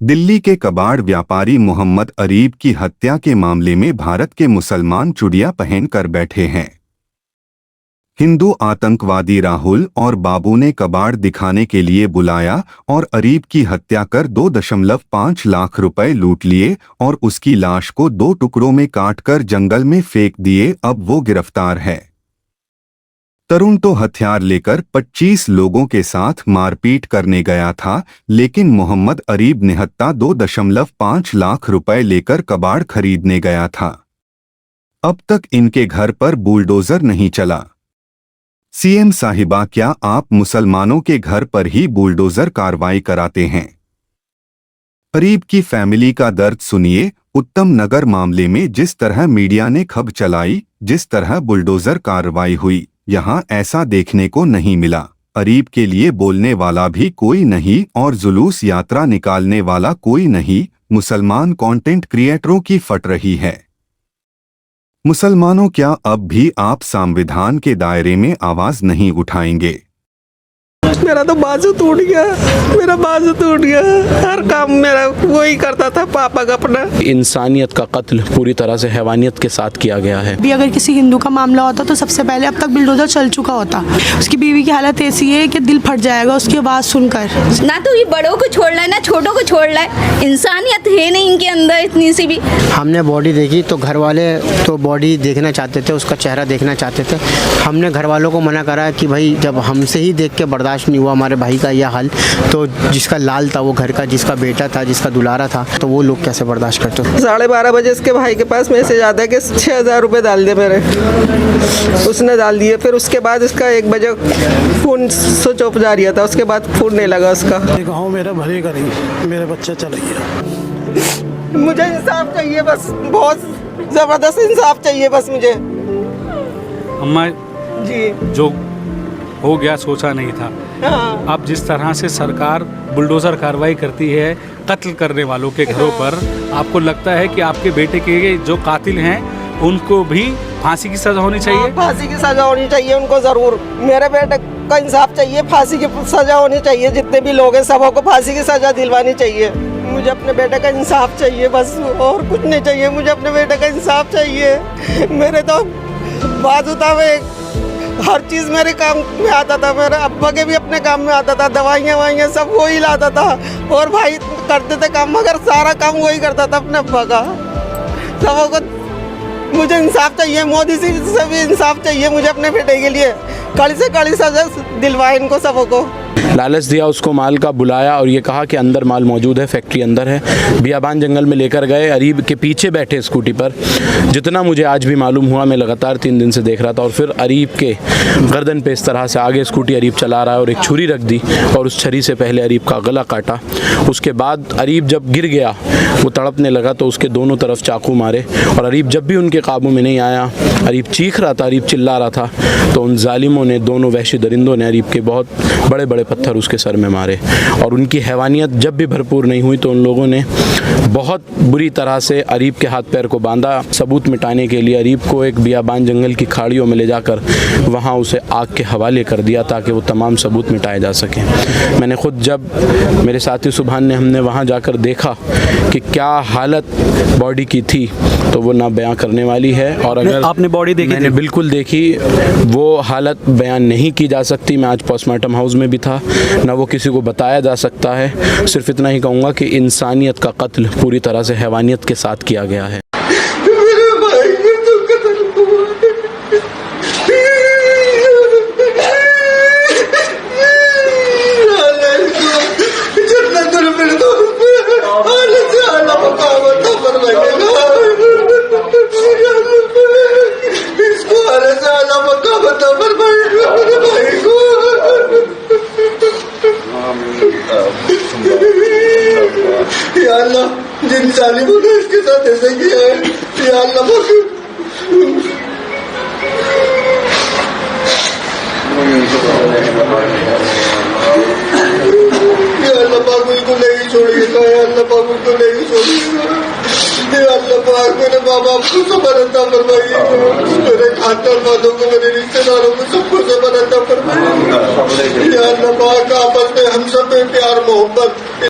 दिल्ली के कबाड़ व्यापारी मोहम्मद अरीब की हत्या के मामले में भारत के मुसलमान चुड़िया पहन कर बैठे हैं। हिंदू आतंकवादी राहुल और बाबू ने कबाड़ दिखाने के लिए बुलाया और अरीब की हत्या कर 2.5 लाख रुपए लूट लिए और उसकी लाश को 2 टुकड़ों में काटकर जंगल में फेंक दिए। अब वो गिरफ्तार है। तरुण तो हथियार लेकर 25 लोगों के साथ मारपीट करने गया था, लेकिन मोहम्मद अरीब निहत्ता 2.5 लाख रुपए लेकर कबाड़ खरीदने गया था। अब तक इनके घर पर बुलडोजर नहीं चला। सीएम साहिबा, क्या आप मुसलमानों के घर पर ही बुलडोजर कार्रवाई कराते हैं? अरीब की फैमिली का दर्द सुनिए। उत्तम नगर मामले में जिस तरह मीडिया ने खबर चलाई, जिस तरह बुलडोजर कार्रवाई हुई, यहाँ ऐसा देखने को नहीं मिला। अरीब के लिए बोलने वाला भी कोई नहीं और जुलूस यात्रा निकालने वाला कोई नहीं। मुसलमान कंटेंट क्रिएटरों की फट रही है। मुसलमानों, क्या अब भी आप संविधान के दायरे में आवाज नहीं उठाएंगे? मेरा तो बाजू टूट गया, मेरा बाजू टूट गया। हर काम मेरा वही करता था, पापा का अपना। इंसानियत का कत्ल पूरी तरह से हैवानियत के साथ किया गया है। भी अगर किसी हिंदू का मामला होता तो सबसे पहले अब तक बुलडोजर चल चुका होता। उसकी बीवी की हालत ऐसी है कि दिल फट जाएगा उसकी आवाज़ सुनकर। ना तो ये बड़ों को छोड़ रहा है ना छोटों को छोड़ रहा है। इंसानियत है नहीं इनके अंदर इतनी सी भी। हमने बॉडी देखी तो घर वाले तो बॉडी देखना चाहते थे, उसका चेहरा देखना चाहते थे। हमने घर वालों को मना करा कि भाई जब हमसे ही देख के बर्दाश्त नहीं हुआ हमारे भाई का यह हाल, तो जिसका लाल था वो घर का, जिसका बेटा था, जिसका दुलारा था, तो वो लोग कैसे बर्दाश्त करते? 12:30 बजे इसके भाई के पास मैसेज आता है कि 6,000 रुपये डाल दिए मेरे। उसने डाल दिए। फिर उसके बाद इसका 1 बजे फ़ोन स्विच ऑफ जा रहा था। उसके बाद फ़ोन नहीं लगा उसका। गाँव मेरा भले करी, मेरे बच्चे चले गया। मुझे इंसाफ चाहिए बस, बहुत ज़बरदस्त इंसाफ चाहिए बस मुझे। अम्मा जी, जो हो गया सोचा नहीं था। हाँ। अब जिस तरह से सरकार बुलडोज़र कार्रवाई करती है कत्ल करने वालों के घरों पर, आपको लगता है कि आपके बेटे के जो कातिल हैं उनको भी फांसी की सज़ा होनी चाहिए? हाँ, फांसी की सज़ा होनी चाहिए उनको ज़रूर। मेरे बेटे का इंसाफ चाहिए, फांसी की सज़ा होनी चाहिए। जितने भी लोग हैं सबों को फांसी की सज़ा दिलवानी चाहिए। मुझे अपने बेटे का इंसाफ चाहिए बस, और कुछ नहीं चाहिए। मुझे अपने बेटे का इंसाफ चाहिए। मेरे तो बाजू था, हर चीज़ मेरे काम में आता था। मेरे अब्बा के भी अपने काम में आता था। दवाइयाँ वाइयाँ सब वही लाता था और भाई करते थे काम, मगर सारा काम वही करता था अपने अब्बा का। सबों को मुझे इंसाफ चाहिए, मोदी से भी इंसाफ चाहिए मुझे अपने बेटे के लिए। कड़ी से कड़ी सजा दिलवाए इनको सबों को। लालच दिया उसको माल का, बुलाया और ये कहा कि अंदर माल मौजूद है, फैक्ट्री अंदर है। बियाबान जंगल में लेकर गए, अरीब के पीछे बैठे स्कूटी पर। जितना मुझे आज भी मालूम हुआ, मैं लगातार 3 दिन से देख रहा था, और फिर अरीब के गर्दन पे इस तरह से आगे स्कूटी अरीब चला रहा है और एक छुरी रख दी और उस छुरी से पहले अरीब का गला काटा। उसके बाद अरीब जब गिर गया, वो तड़पने लगा तो उसके दोनों तरफ चाकू मारे और अरीब जब भी उनके काबू में नहीं आया, अरीब चीख रहा था, अरीब चिल्ला रहा था, तो उन जालिमों ने, दोनों वहशी दरिंदों ने अरीब के बहुत बड़े बड़े पत्थर उसके सर में मारे। और उनकी हैवानियत जब भी भरपूर नहीं हुई तो उन लोगों ने बहुत बुरी तरह से अरीब के हाथ पैर को बांधा। सबूत मिटाने के लिए अरीब को एक बियाबान जंगल की खाड़ियों में ले जाकर वहाँ उसे आग के हवाले कर दिया ताकि वो तमाम सबूत मिटाए जा सकें। मैंने खुद, जब मेरे साथी सुभान ने, हमने वहाँ जाकर देखा कि क्या हालत बॉडी की थी, तो वो ना बयां करने वाली है। और अगर आपने बॉडी देखी? मैंने बिल्कुल देखी। वो हालत बयान नहीं की जा सकती। मैं आज पोस्टमार्टम हाउस में भी था, ना वो किसी को बताया जा सकता है। सिर्फ इतना ही कहूँगा कि इंसानियत का कत्ल पूरी तरह से हैवानियत के साथ किया गया है। या अल्लाह, जिन जालिमों ने इसके साथ ऐसा किया है, या अल्लाह पाक को नहीं छोड़िएगा। या अल्लाह पाक को नहीं छोड़िएगा। या अल्लाह पाक मेरे माँ बाप को सबर अता फरमाइए, मेरे खानदान वालों को, मेरे रिश्तेदारों को, सबको सबर अता फरमाइए। या अल्लाह पाक आपस में हम सब में प्यार मोहब्बत